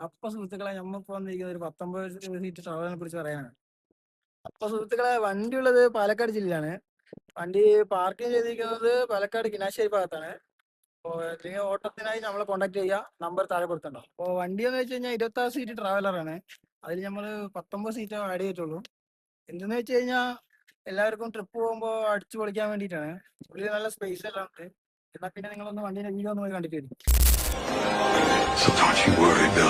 അപ്പൊ സുഹൃത്തുക്കളെ നമ്മളിപ്പോ വന്നിരിക്കുന്നത് ഒരു 19 സീറ്റ് ട്രാവലറിനെ കുറിച്ച് പറയാനാണ്. അപ്പൊ സുഹൃത്തുക്കളെ വണ്ടി ഉള്ളത് പാലക്കാട് ജില്ലയിലാണ്. വണ്ടി പാർക്കിംഗ് ചെയ്തിരിക്കുന്നത് പാലക്കാട് കിനാശ്ശേരി ഭാഗത്താണ്. അപ്പോൾ എന്തെങ്കിലും ഓട്ടത്തിനായി നമ്മളെ കോൺടാക്ട് ചെയ്യുക, നമ്പർ താഴെ കൊടുത്തിട്ടുണ്ടോ. അപ്പോൾ വണ്ടി എന്ന് വെച്ച് കഴിഞ്ഞാൽ 26 സീറ്റ് ട്രാവലറാണ്. അതിൽ നമ്മൾ 19 സീറ്റ് ആഡ് ചെയ്തിട്ടുള്ളൂ. എന്തെന്ന് വെച്ച് കഴിഞ്ഞാൽ എല്ലാവർക്കും ട്രിപ്പ് പോകുമ്പോൾ അടിച്ചു പൊളിക്കാൻ വേണ്ടിയിട്ടാണ്. ഉള്ളിൽ നല്ല സ്പേസ് എല്ലാം ഉണ്ട്. എന്നാൽ പിന്നെ നിങ്ങളൊന്ന് വണ്ടീൻ്റെ വീഡിയോ ഒന്ന് പോയി കണ്ടിട്ട് വരും. So don't you worry, Bill.